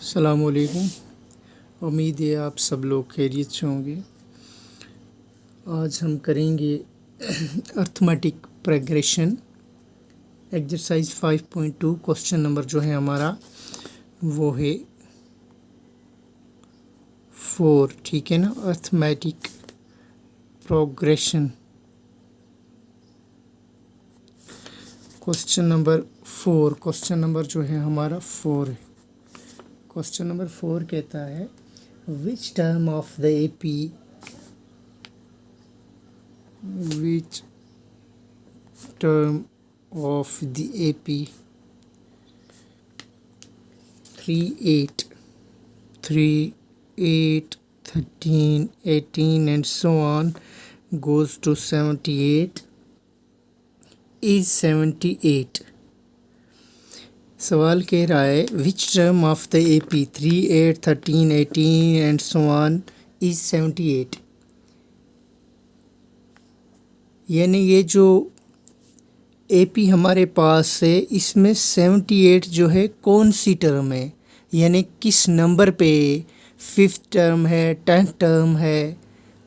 अस्सलामुअलैकुम। उम्मीद है आप सब लोग खैरियत से होंगे। आज हम करेंगे arithmetic progression exercise 5.2। Question number जो है हमारा वो है 4। ठीक है ना, arithmetic progression question number 4। Question number जो है हमारा 4 है। क्वेश्चन नंबर 4 कहता है which term of the AP which term of the AP 3, 8, 13, 18 and so on goes to 78 is 78। सवाल कह रहा है which term of the AP 3, 8, 13, 18 and so on is 78। यानी ये जो एपी हमारे पास है इसमें 78 जो है कौन सी टर्म है, यानी किस नंबर पे, 5th टर्म है, 10th टर्म है,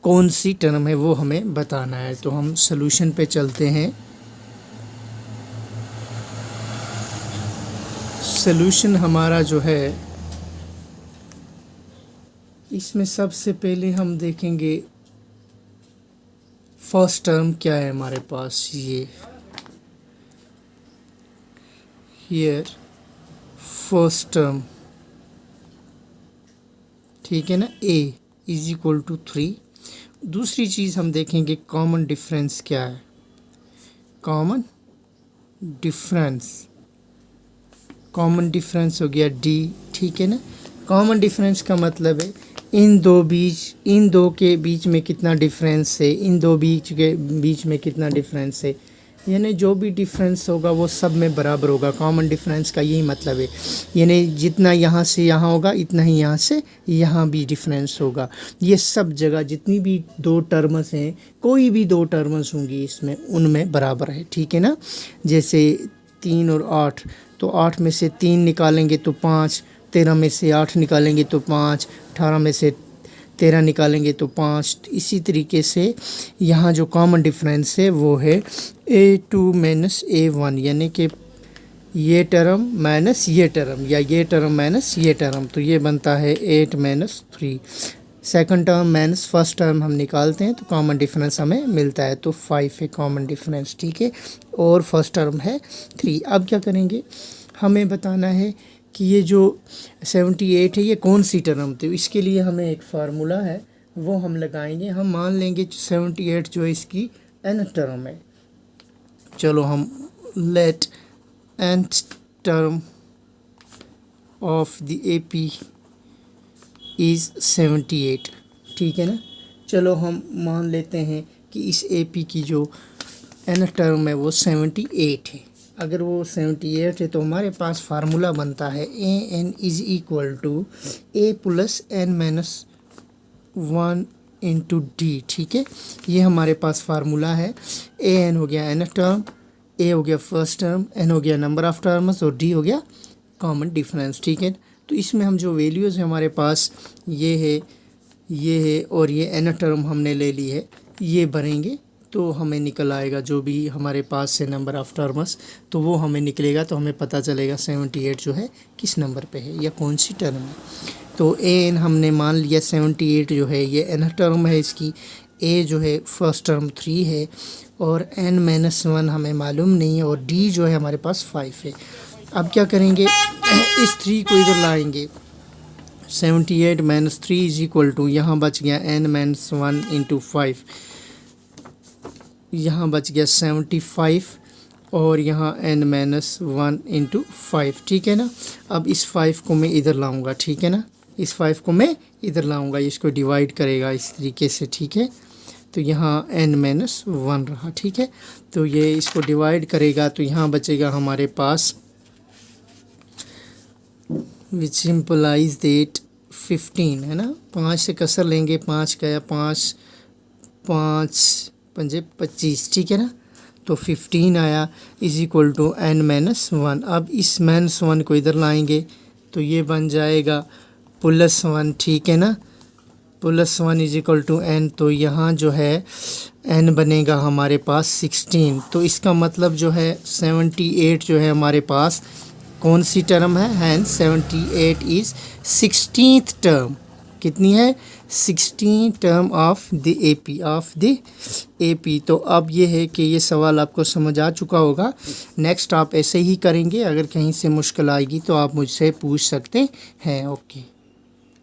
कौन सी टर्म है वो हमें बताना है। तो हम सॉल्यूशन पे चलते हैं। सॉल्यूशन हमारा जो है इसमें सबसे पहले हम देखेंगे फर्स्ट टर्म क्या है हमारे पास। ये हियर फर्स्ट टर्म, ठीक है ना, a इज इक्वल टू 3। दूसरी चीज़ हम देखेंगे कॉमन डिफरेंस क्या है। कॉमन डिफरेंस हो गया d, ठीक है ना। कॉमन डिफरेंस का मतलब है इन दो के बीच में कितना डिफरेंस है, इन दो के बीच में कितना डिफरेंस है, यानी जो भी डिफरेंस होगा वो सब में बराबर होगा। कॉमन डिफरेंस का यही मतलब है, यानी जितना यहाँ से यहाँ होगा इतना ही यहाँ से यहाँ भी डिफरेंस होगा। ये सब जगह जितनी भी दो टर्म्स हैं, कोई भी दो टर्म्स होंगी इसमें उनमें बराबर है, ठीक है ना। जैसे 3 और 8, तो 8 में से 3 निकालेंगे तो 5, 13 में से 8 निकालेंगे तो 5, 18 में से 13 निकालेंगे तो 5। इसी तरीके से यहाँ जो कॉमन डिफरेंस है वो है A2 माइनस A1, यानी कि ये टर्म माइनस ये टर्म या ये टर्म माइनस ये टर्म, तो ये बनता है 8 minus 3। Second term minus first term हम निकालते हैं तो कॉमन डिफरेंस हमें मिलता है, तो 5 है कॉमन डिफरेंस, ठीक है। और फर्स्ट टर्म है 3। अब क्या करेंगे, हमें बताना है कि ये जो 78 है ये कौन सी टर्म थी। इसके लिए हमें एक फार्मूला है वो हम लगाएंगे। हम मान लेंगे 78 जो है इसकी nth टर्म है। चलो हम let nth term of the AP is 78, ठीक है ना। चलो हम मान लेते हैं कि इस AP की जो nth टर्म है वो 78 है। अगर वो 78 है तो हमारे पास फार्मूला बनता है an is equal to a plus n minus 1 into d, ठीक है। ये हमारे पास फार्मूला है। an हो गया nth टर्म, a हो गया फर्स्ट टर्म, n हो गया नंबर ऑफ टर्म्स और d हो गया कॉमन डिफरेंस, ठीक है। तो इसमें हम जो वैल्यूज़ है हमारे पास ये है और ये nth टर्म हमने ले ली है, ये भरेंगे तो हमें निकल आएगा जो भी हमारे पास है नंबर ऑफ टर्म्स, तो वो हमें निकलेगा। तो हमें पता चलेगा 78 जो है किस नंबर पे है या कौन सी टर्म है। तो an हमने मान लिया 78 जो है ये nth टर्म है इसकी, a जो है फर्स्ट टर्म 3 है और n माइनस 1 हमें मालूम नहीं है और d जो है हमारे पास 5 है। अब क्या करेंगे, इस 3 को इधर लाएंगे। 78 माइनस 3 इज इक्वल टू, यहाँ बच गया n माइनस 1 इंटू 5, यहाँ बच गया 75 और यहाँ n माइनस 1 इंटू 5, ठीक है ना। अब इस 5 को मैं इधर लाऊंगा, ठीक है ना, इस 5 को मैं इधर लाऊंगा, इसको डिवाइड करेगा इस तरीके से, ठीक है। तो यहाँ n माइनस 1 रहा, ठीक है। तो ये इसको डिवाइड करेगा तो यहाँ बचेगा हमारे पास विच इम्प्लाइज दैट 15 है ना। 5 से कसर लेंगे, 5 गया 5, 5 पंजे 25, ठीक है ना। तो 15 आया is equal to n minus 1। अब इस माइनस 1 को इधर लाएंगे तो ये बन जाएगा +1, ठीक है ना। +1 इज इक्वल टू n, तो यहाँ जो है n बनेगा हमारे पास 16। तो इसका मतलब जो है 78 जो है हमारे पास कौन सी टर्म है, हैंस 78 इज 16th टर्म। कितनी है, 16 टर्म ऑफ द एपी। तो अब ये है कि ये सवाल आपको समझ आ चुका होगा। नेक्स्ट आप ऐसे ही करेंगे, अगर कहीं से मुश्किल आएगी तो आप मुझसे पूछ सकते हैं। ओके।